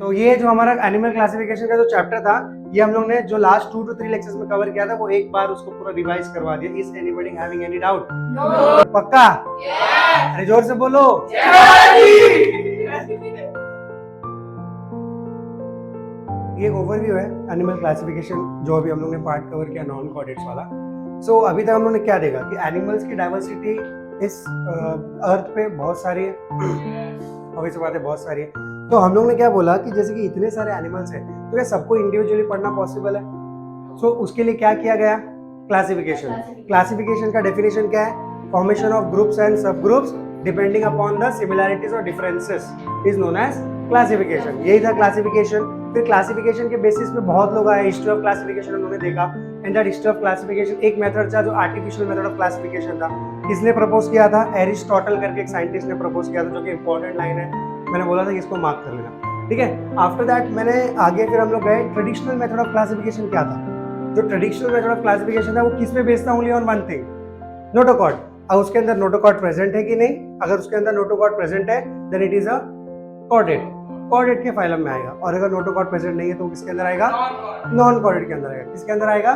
तो ये जो हमारा एनिमल क्लासिफिकेशन का जो चैप्टर था, ये हम लोग ने जो लास्ट 2 to 3 लेक्चर्स में कवर किया था, वो एक बार उसको पूरा रिवाइज करवा दिया। Is anybody having any doubt? No. पक्का? यस। अरे जोर से बोलो। ये ओवरव्यू है एनिमल क्लासिफिकेशन, जो अभी हम लोग ने पार्ट कवर किया नॉन कॉर्डेट्स वाला। सो अभी तक हम लोग ने क्या देखा कि एनिमल्स की डाइवर्सिटी इस अर्थ पे बहुत सारी है, ऑब्वियस बात है, बहुत सारी है। तो हम लोग ने क्या बोला कि जैसे कि इतने सारे एनिमल्स हैं, तो क्या सबको इंडिविजुअली पढ़ना पॉसिबल है? सो उसके लिए क्या किया गया? क्लासिफिकेशन। क्लासिफिकेशन का डेफिनेशन क्या है? Formation of groups and sub groups depending upon the similarities और differences is known as classification. यही था क्लासिफिकेशन। फिर क्लासिफिकेशन के बेसिस पे बहुत लोग आए, हिस्ट्री ऑफ क्लासिफिकेशन उन्होंने देखा, and that history of classification एक मेथड था जो आर्टिफिशियल मेथड ऑफ क्लासिफिकेशन था। किसने प्रपोज किया था? एरिस्टोटल करके एक साइंटिस्ट ने प्रपोज किया था, जो कि इंपॉर्टेंट लाइन है, मैंने बोला था कि इसको मार्क कर लेना, ठीक है। आफ्टर दैट मैंने आगे फिर हम लोग गए, ट्रेडिशनल मेथड ऑफ क्लासिफिकेशन क्या था? जो ट्रेडिशनल मेथड ऑफ क्लासिफिकेशन था वो किस पे बेस्ड था? Only on one thing, notochord. अब उसके अंदर नोटोकॉर्ड प्रेजेंट है कि नहीं? अगर उसके अंदर नोटोकॉर्ड प्रेजेंट है then it is a chordate, chordate के फाइलम में आएगा। और अगर नोटोकॉर्ड प्रेजेंट नहीं है तो किसके अंदर आएगा? नॉन कॉर्डेट के अंदर आएगा। किसके अंदर आएगा?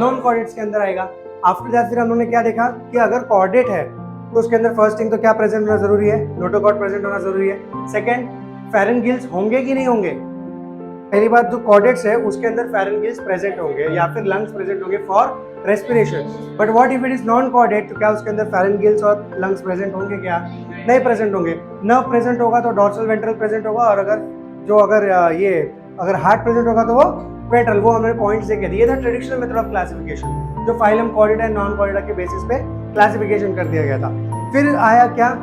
नॉन कॉर्डेट्स के अंदर आएगा। आफ्टर दैट फिर हम लोगों ने क्या देखा कि अगर कॉर्डेट है तो उसके अंदर फर्स्ट थिंग तो क्या प्रेजेंट होना जरूरी है? नोटोकॉर्ड प्रेजेंट होना जरूरी है। सेकंड, फेरेंगिल्स होंगे कि नहीं होंगे? पहली बात, जो कॉर्डेट्स है उसके अंदर फेरेंगिल्स प्रेजेंट होंगे या फिर लंग्स प्रेजेंट होंगे for respiration. But what if it is non chordate? तो क्या उसके अंदर फेरेंगिल्स और लंग्स प्रेजेंट होंगे क्या? नहीं प्रेजेंट होंगे। नर्व प्रेजेंट होगा तो डॉर्सल वेंट्रल प्रेजेंट होगा, और अगर हार्ट प्रेजेंट होगा तो वो वेंट्रल। वो हमने पॉइंट्स देखे थे। ये था ट्रेडिशनल मेथड ऑफ क्लासिफिकेशन, जो phylum chordate and non chordate के बेसिस पे क्लासिफिकेशन कर दिया गया था। फिर आया क्या?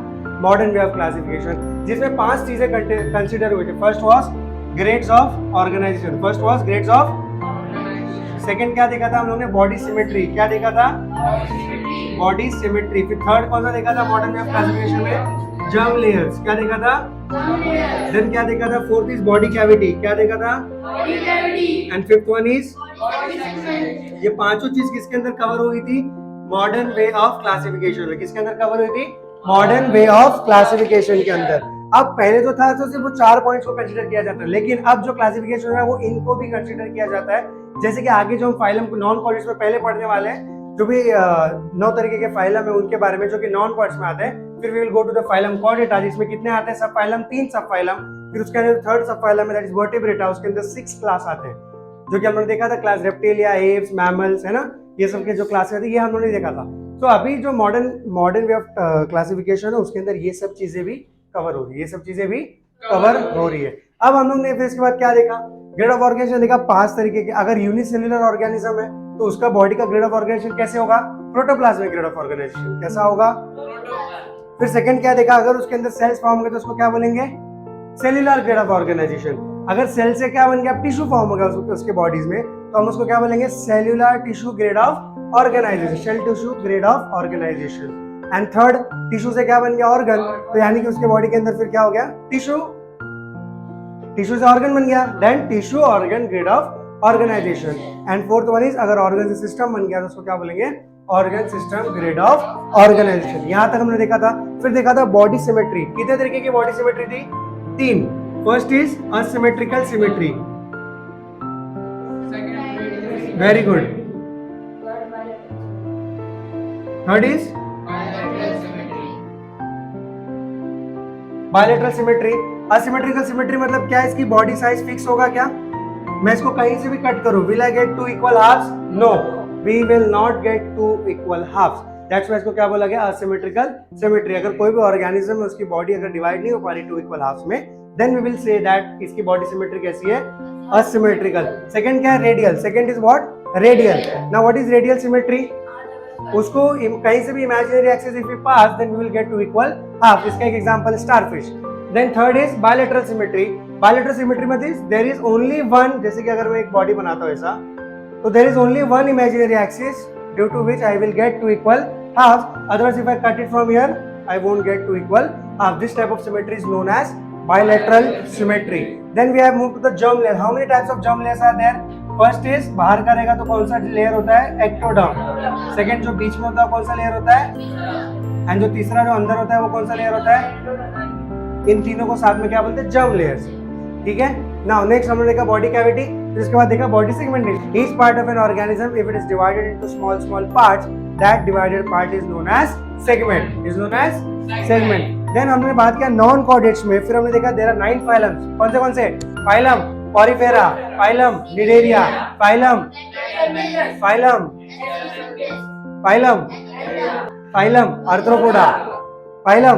मॉडर्न वे ऑफ क्लासिफिकेशन, जिसमें 5 चीजें कंसीडर हुई थी। First was grades of organisation, first was grades of. Second क्या देखा था हम लोगों ने? Body symmetry. क्या देखा था? Body symmetry. फिर थर्ड कौन सा देखा था मॉडर्न वे ऑफ क्लासिफिकेशन में? Germ layers. क्या देखा था? देन क्या देखा था? Fourth is body cavity. क्या देखा था? Body cavity. And fifth one is body segment. ये पांचों चीज किसके अंदर कवर हुई थी? मॉडर्न वे ऑफ क्लासिफिकेशन में। किसके अंदर कवर हुई थी? मॉडर्न वे ऑफ क्लासिफिकेशन के अंदर। अब पहले तो था तो सिर्फ वो 4 पॉइंट्स को कंसीडर किया जाता है, लेकिन अब जो क्लासिफिकेशन है वो इनको भी कंसीडर किया जाता है। जैसे कि आगे जो हम फाइलम को नॉन कॉर्डेट्स में पहले पढ़ने वाले हैं, जो भी 9 तरीके के फाइलम है उनके बारे में, जो कि नॉन कॉर्डेट्स में आते हैं। फिर we will go to the phylum Chordata, जिसमें कितने आते हैं? सब फाइलम 3 सब फाइलम। फिर उसके अंदर थर्ड सब फाइलम है दैट इज वर्टेब्रेटा, उसके अंदर 6 क्लास आते हैं, जो कि हमने देखा था क्लास रेप्टिलिया, एप्स, मैमल्स, है ना, ये सब के जो क्लासेस थे ये हम लोगों ने देखा था। तो अभी जो मॉडर्न वे ऑफ क्लासिफिकेशन है उसके अंदर ये सब चीजें भी कवर हो रही है, ये सब चीजें भी कवर हो रही है। अब हम लोग ने फिर इसके बाद क्या देखा? ग्रेड ऑफ ऑर्गेनाइजेशन देखा 5 तरीके के। अगर यूनिसेल्युलर ऑर्गेनिज्म है तो उसका बॉडी का ग्रेड ऑफ ऑर्गेनाइजेशन कैसे होगा? Protoplasmic grade of organisation. कैसा होगा? फिर सेकंड क्या देखा? अगर उसके अंदर सेल्स फॉर्म होंगे तो उसको क्या बोलेंगे? Cellular grade of organisation. अगर सेल से क्या बन गया? टिश्यू फॉर्म होगा उसके बॉडीज में, तो हम उसको क्या बोलेंगे? Cellular tissue grade of organisation, cell tissue grade of organisation. And third, tissue से क्या बन गया? ऑर्गन, तो यानी कि उसके बॉडी के अंदर फिर क्या हो गया? टिश्यू, टिश्यू से ऑर्गन बन गया, then tissue organ grade of organisation. And fourth one is अगर ऑर्गन से सिस्टम बन गया तो उसको क्या बोलेंगे? Organ system grade of organisation. यहां तक हमने देखा था। फिर देखा था बॉडी सिमेट्री। कितने तरीके की बॉडी सिमेट्री थी? 3। First is asymmetrical symmetry, very good. Third is bilateral symmetry. Asymmetrical symmetry मतलब क्या है? इसकी बॉडी साइज फिक्स होगा क्या? मैं इसको कहीं से भी कट करूं, will I get 2 equal halves? No, we will not get 2 equal halves. That's why इसको क्या बोला गया? Asymmetrical symmetry. अगर कोई भी ऑर्गेनिज्म है उसकी बॉडी अगर डिवाइड नहीं हो पा रही 2 इक्वल हाफ्स में, then we will say that इसकी बॉडी सिमेट्री कैसी है? असिमेट्रिकल। सेकंड क्या है? Radial. Second is what? Radial. Now what is radial symmetry? उसको कहीं से भी imaginary axis if we pass then we will get 2 equal half. इसका एक example starfish. Then third is bilateral symmetry. Bilateral symmetry मतलब there is only one, जैसे कि अगर मैं एक बॉडी बनाता हूं ऐसा, तो there is only one imaginary axis due to which I will get 2 equal half. Otherwise if I cut it from here I won't get 2 equal half. This type of symmetry is known as bilateral symmetry. Then we have moved to the germ layer. How many types of germ layers are there? First is बाहर का रहेगा तो कौन सा layer होता है? Ectoderm. Second जो बीच में होता है कौन सा लेयर होता है? एंड जो तीसरा जो अंदर होता है वो कौन सा लेयर होता है? इन तीनों को साथ में क्या बोलते हैं? Germ layers. ठीक है। नाउ नेक्स्ट हमने देखा बॉडी कैविटी, फिर उसके बाद देखा body segmentation. Each part of an organism if it is divided into small small parts, that divided part is known as segment, is known as segment. Then हमने बात किया non chordates में, फिर हमने देखा देयर आर 9 फाइलम्स। कौन से? Phylum Porifera, phylum Cnidaria, phylum Arthropoda, phylum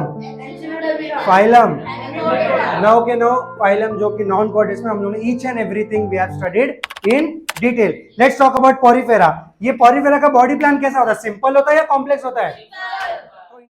now के नो फाइलम जो कि नॉन कॉर्डेट्स में हम लोगों ने each and everything we have studied in detail. Let's talk about Porifera. ये पॉरीफेरा का बॉडी प्लान कैसा होता है? सिंपल होता है या कॉम्प्लेक्स होता है?